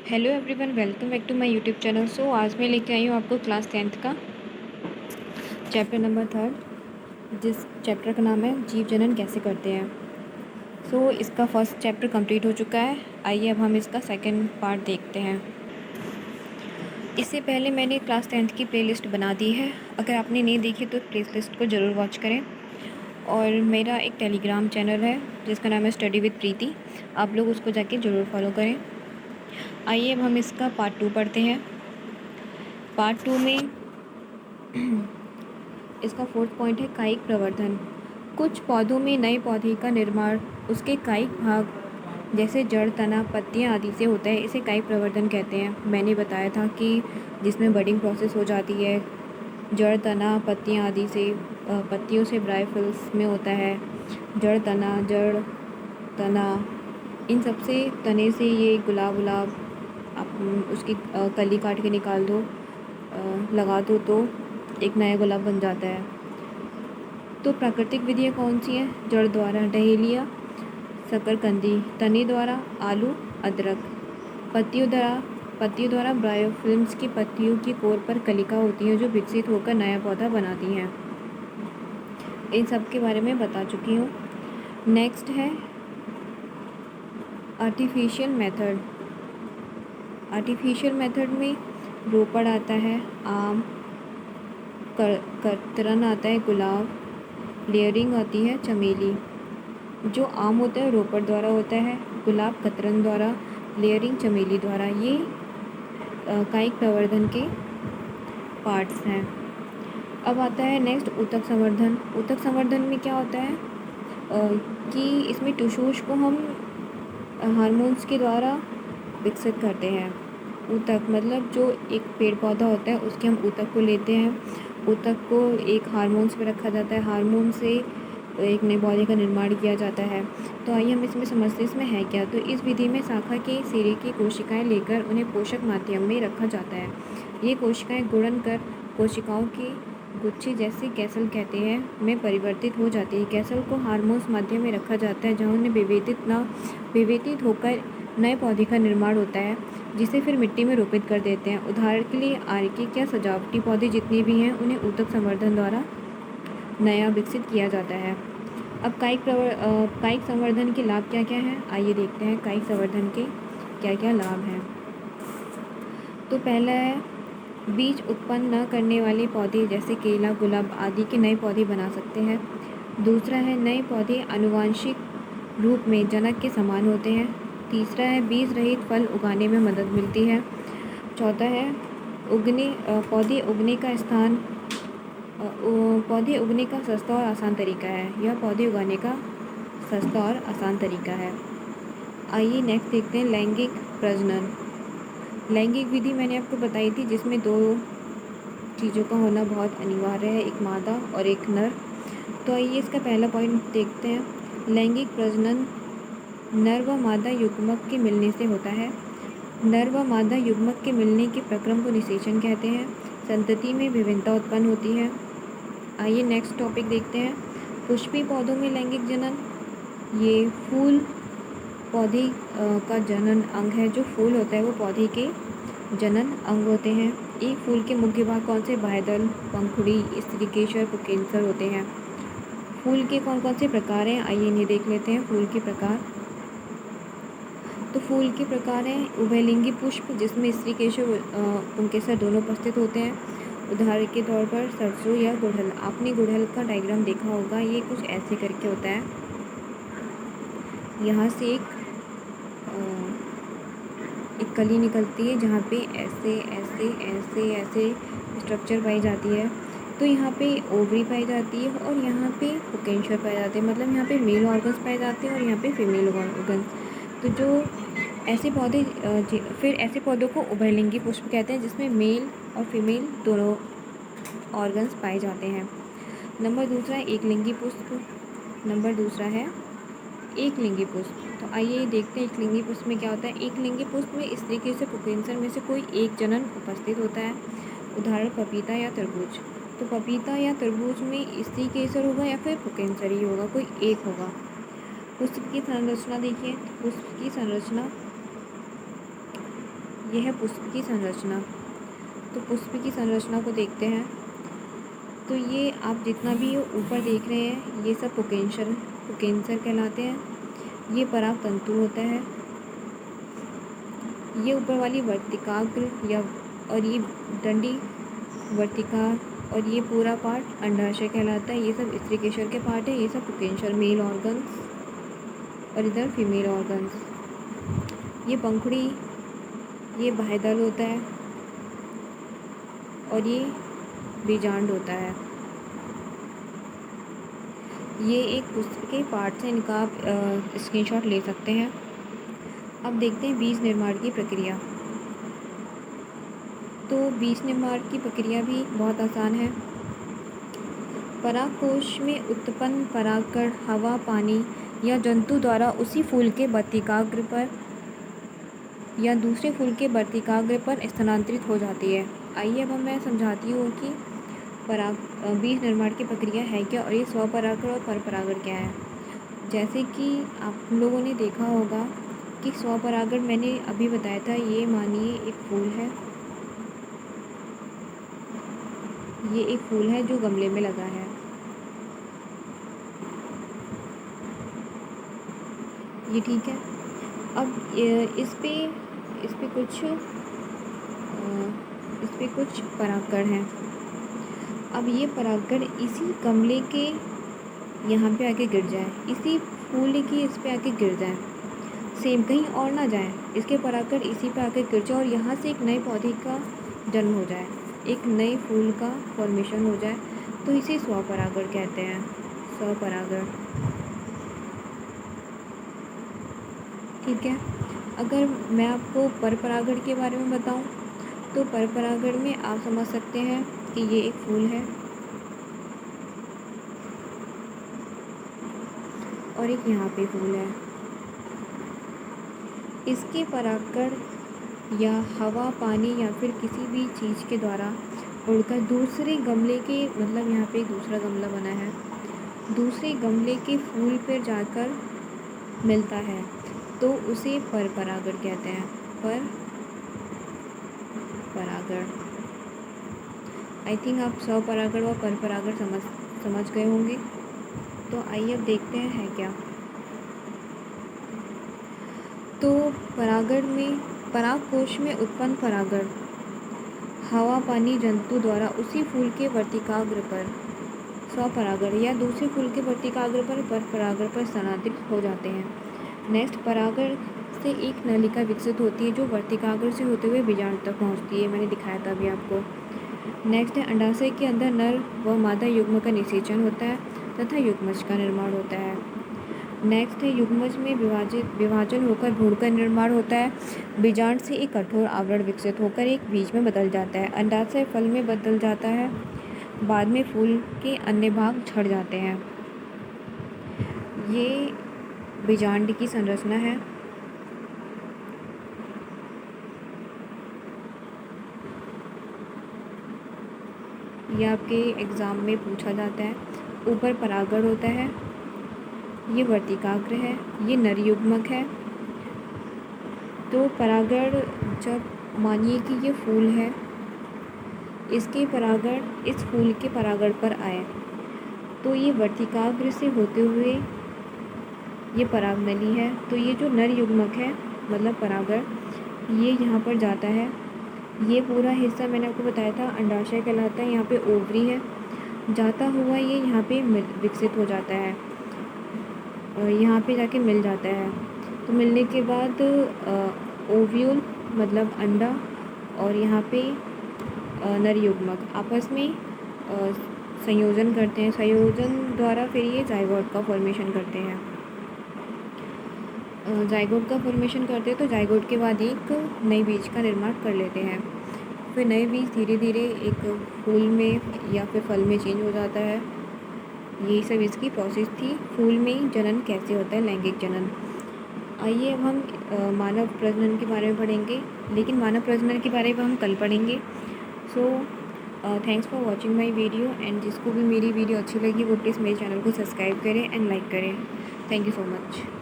Hello everyone, welcome back to my YouTube channel. आज मैं लेके आई हूँ आपको क्लास 10th का चैप्टर नंबर 3, जिस चैप्टर का नाम है जीव जनन कैसे करते हैं। इसका फर्स्ट चैप्टर कंप्लीट हो चुका है। आइए अब हम इसका सेकंड पार्ट देखते हैं। इससे पहले मैंने क्लास 10th की प्लेलिस्ट बना दी है। अगर आपने नहीं देखी तो प्लेलिस्ट को ज़रूर वॉच करें। और मेरा एक टेलीग्राम चैनल है जिसका नाम है स्टडी विद प्रीति, आप लोग उसको जाके ज़रूर फॉलो करें। आइए अब हम इसका पार्ट 2 पढ़ते हैं। पार्ट 2 में इसका फोर्थ पॉइंट है कायिक प्रवर्धन। कुछ पौधों में नए पौधे का निर्माण उसके कायिक भाग जैसे जड़, तना, पत्तियां आदि से होता है। इसे कायिक प्रवर्धन कहते हैं। मैंने बताया था कि जिसमें बडिंग प्रोसेस हो जाती है जड़, तना, पत्तियां आदि से। पत्तियों से ब्रायोफिल्स में होता है जड़, तना, इन सब से, तने से ये गुलाब आप उसकी कली काट के निकाल दो, लगा दो तो एक नया गुलाब बन जाता है। तो प्राकृतिक विधियाँ कौन सी हैं? जड़ द्वारा डहेलिया, शकरकंदी, तने द्वारा आलू, अदरक, पत्तियों द्वारा ब्रायोफिल्म्स की पत्तियों की कोर पर कलिका होती है जो विकसित होकर नया पौधा बनाती हैं। इन सब के बारे में बता चुकी हूँ। नेक्स्ट है आर्टिफिशियल मेथड। आर्टिफिशियल मेथड में रोपड़ आता है, आम, कर्तन आता है, गुलाब, लेयरिंग आती है, चमेली। जो आम होता है रोपड़ द्वारा होता है, गुलाब कतरन द्वारा, लेयरिंग चमेली द्वारा। ये कायिक प्रवर्धन के पार्ट्स हैं। अब आता है नेक्स्ट ऊतक संवर्धन। ऊतक संवर्धन में क्या होता है कि इसमें टिश्यूज को हम हार्मोन्स के द्वारा विकसित करते हैं। ऊतक मतलब जो एक पेड़ पौधा होता है उसके हम ऊतक को लेते हैं। ऊतक को एक हार्मोन्स पे रखा जाता है, हार्मोन से एक नए पौधे का निर्माण किया जाता है। तो आइए हम इसमें समझते हैं इसमें है क्या। तो इस विधि में शाखा के सिरे की कोशिकाएं लेकर उन्हें पोषक माध्यम में रखा जाता है। ये कोशिकाएं गुणन कर कोशिकाओं की गुच्छे, जैसे कैसल कहते हैं, में परिवर्तित हो जाती है। कैसल को हार्मोन्स माध्यम में रखा जाता है जहाँ उन्हें विभेदित होकर नए पौधे का निर्माण होता है, जिसे फिर मिट्टी में रोपित कर देते हैं। उदाहरण के लिए आर्किक या सजावटी पौधे जितने भी हैं उन्हें ऊतक संवर्धन द्वारा नया विकसित किया जाता है। अब कायिक संवर्धन के लाभ क्या क्या हैं, आइए देखते हैं कायिक संवर्धन के क्या क्या लाभ हैं। तो पहला है बीज उत्पन्न न करने वाले पौधे जैसे केला, गुलाब आदि के नए पौधे बना सकते हैं। दूसरा है नए पौधे आनुवांशिक रूप में जनक के समान होते हैं। तीसरा है बीज रहित फल उगाने में मदद मिलती है। चौथा है पौधे उगने का सस्ता और आसान तरीका है। यह पौधे उगाने का सस्ता और आसान तरीका है। आइए नेक्स्ट देखते हैं लैंगिक प्रजनन। लैंगिक विधि मैंने आपको बताई थी जिसमें दो चीज़ों का होना बहुत अनिवार्य है, एक मादा और एक नर। तो आइए इसका पहला पॉइंट देखते हैं। लैंगिक प्रजनन नर व मादा युग्मक के मिलने से होता है। नर व मादा युग्मक के मिलने के प्रक्रम को निषेचन कहते हैं। संतति में विभिन्नता उत्पन्न होती है। आइए नेक्स्ट टॉपिक देखते हैं पुष्पी पौधों में लैंगिक जनन। ये फूल पौधे का जनन अंग है। जो फूल होता है वो पौधे के जनन अंग होते हैं। एक फूल के मुख्य भाग कौन से? बाह्यदल, पंखुड़ी, स्त्रीकेसर, पुंकेसर होते हैं। फूल के कौन कौन से प्रकार हैं, आइए इन्हें देख लेते हैं। फूल के प्रकार, तो फूल के प्रकार हैं उभयलिंगी पुष्प जिसमें स्त्रीकेसर पुंकेसर दोनों उपस्थित होते हैं। उदाहरण के तौर पर सरसों या गुड़हल। आपने गुड़हल का डायग्राम देखा होगा, ये कुछ ऐसे करके होता है। यहाँ से एक कली निकलती है जहाँ पे ऐसे ऐसे ऐसे ऐसे स्ट्रक्चर पाई जाती है। तो यहाँ पे ओवरी पाई जाती है और यहाँ पे पुंकेसर पाए जाते हैं। मतलब यहाँ पे मेल ऑर्गन्स पाए जाते हैं और यहाँ पे फीमेल ऑर्गन्स। तो जो ऐसे पौधे फिर ऐसे पौधों को उभयलिंगी पुष्प कहते हैं जिसमें मेल और फीमेल दोनों ऑर्गन्स पाए जाते हैं। नंबर दूसरा है एक लिंगी पुष्प। तो आइए देखते हैं एक लिंगी पुष्प में क्या होता है। एक लिंगी पुष्प में स्त्रीकेसर पुंकेसर में से कोई एक जनन उपस्थित होता है। उदाहरण पपीता या तरबूज। तो पपीता या तरबूज में स्त्रीकेसर होगा या फिर पुंकेसर ही होगा, कोई एक होगा। पुष्प की संरचना देखिए। पुष्प की संरचना यह है पुष्प की संरचना। तो पुष्प की संरचना को देखते हैं। तो ये आप जितना भी ऊपर देख रहे हैं ये सब पुकेंसर कहलाते हैं। ये पराग तंतु होता है। ये ऊपर वाली वर्तिकाग्र या और ये डंडी वर्तिका और ये पूरा पार्ट अंडाशय कहलाता है। ये सब स्त्रीकेशर के पार्ट है। ये सब पुकेंसर मेल ऑर्गन्स और इधर फीमेल ऑर्गन्स। ये पंखुड़ी, ये बाह्यदल होता है और ये बीजांड होता है। ये एक पुष्प के पार्ट से इनका आप स्क्रीनशॉट ले सकते हैं। अब देखते हैं बीज निर्माण की प्रक्रिया। तो बीज निर्माण की प्रक्रिया भी बहुत आसान है। परागकोश में उत्पन्न परागकण हवा, पानी या जंतु द्वारा उसी फूल के वर्तिकाग्र पर या दूसरे फूल के वर्तिकाग्र पर स्थानांतरित हो जाती है। आइए अब मैं समझाती हूँ कि बीज निर्माण की प्रक्रिया है क्या और ये स्वपरागण और परपरागण क्या है। जैसे कि आप लोगों ने देखा होगा कि स्वपरागण मैंने अभी बताया था। ये मानिए एक फूल है, ये एक फूल है जो गमले में लगा है। ये ठीक है। अब इस पे कुछ परागकण हैं। अब ये परागकण इसी गमले के यहाँ पे आके गिर जाए, इसी फूल की इस पे आके गिर जाए, सेम कहीं और ना जाए, इसके परागकण इसी पे आके गिर जाए और यहाँ से एक नए पौधे का जन्म हो जाए, एक नए फूल का फॉर्मेशन हो जाए, तो इसे स्वपरागण कहते हैं। स्वपरागण, ठीक है। अगर मैं आपको परपरागण के बारे में बताऊं तो परपरागण में आप समझ सकते हैं कि ये एक फूल है और एक यहाँ पे फूल है। इसके परागकण या हवा, पानी या फिर किसी भी चीज़ के द्वारा उड़कर दूसरे गमले के, मतलब यहाँ पे एक दूसरा गमला बना है, दूसरे गमले के फूल पर जाकर मिलता है, तो उसे परपरागण कहते हैं। परपरागण। आई थिंक आप स्वपरागण और परपरागण समझ गए होंगे। तो आइए अब देखते हैं है क्या। तो परागण में, परागकोश में उत्पन्न परागण हवा, पानी, जंतु द्वारा उसी फूल के वर्तिकाग्र पर स्वपरागण या दूसरे फूल के वर्तिकाग्र पर परपरागण पर स्थानांतरित हो जाते हैं। नेक्स्ट, परागण से एक नलिका विकसित होती है जो वर्तिकाग्र से होते हुए बीजांड तक पहुंचती है। मैंने दिखाया था अभी आपको। नेक्स्ट है अंडाशय के अंदर नर व मादा युग्म का निषेचन होता है तथा युग्मज का निर्माण होता है। नेक्स्ट है युग्मज में विभाजन होकर भ्रूण का निर्माण होता है। बीजांड से एक कठोर आवरण विकसित होकर एक बीज में बदल जाता है। अंडाशय फल में बदल जाता है। बाद में फूल के अन्य भाग झड़ जाते हैं। ये बीजांड की संरचना है। ये आपके एग्ज़ाम में पूछा जाता है। ऊपर परागण होता है, ये वर्तिकाग्र है, ये नर युग्मक है। तो परागण, जब मानिए कि ये फूल है, इसके परागण इस फूल के परागण पर आए तो ये वर्तिकाग्र से होते हुए ये परागनली है। तो ये जो नर युग्मक है मतलब परागण, ये यहाँ पर जाता है। ये पूरा हिस्सा मैंने आपको बताया था अंडाशय कहलाता है। यहाँ पे ओवरी है, जाता हुआ ये यहाँ पे विकसित हो जाता है, यहाँ पे जाके मिल जाता है। तो मिलने के बाद ओव्यूल मतलब अंडा और यहाँ पे नर युग्मक आपस में संयोजन करते हैं। संयोजन द्वारा फिर ये जाइगोट का फॉर्मेशन करते हैं। जाइगोट का फॉर्मेशन करते हैं तो जाइगोट के बाद एक नए बीज का निर्माण कर लेते हैं। फिर नए बीज धीरे धीरे एक फूल में या फिर फल में चेंज हो जाता है। यही सब इसकी प्रोसेस थी। फूल में जनन कैसे होता है, लैंगिक जनन। आइए अब हम मानव प्रजनन के बारे में पढ़ेंगे, लेकिन मानव प्रजनन के बारे में हम कल पढ़ेंगे। So thanks for watching my video and जिसको भी मेरी वीडियो अच्छी लगी वो प्लीज़ मेरे चैनल को सब्सक्राइब करें एंड लाइक करें। Thank you so much.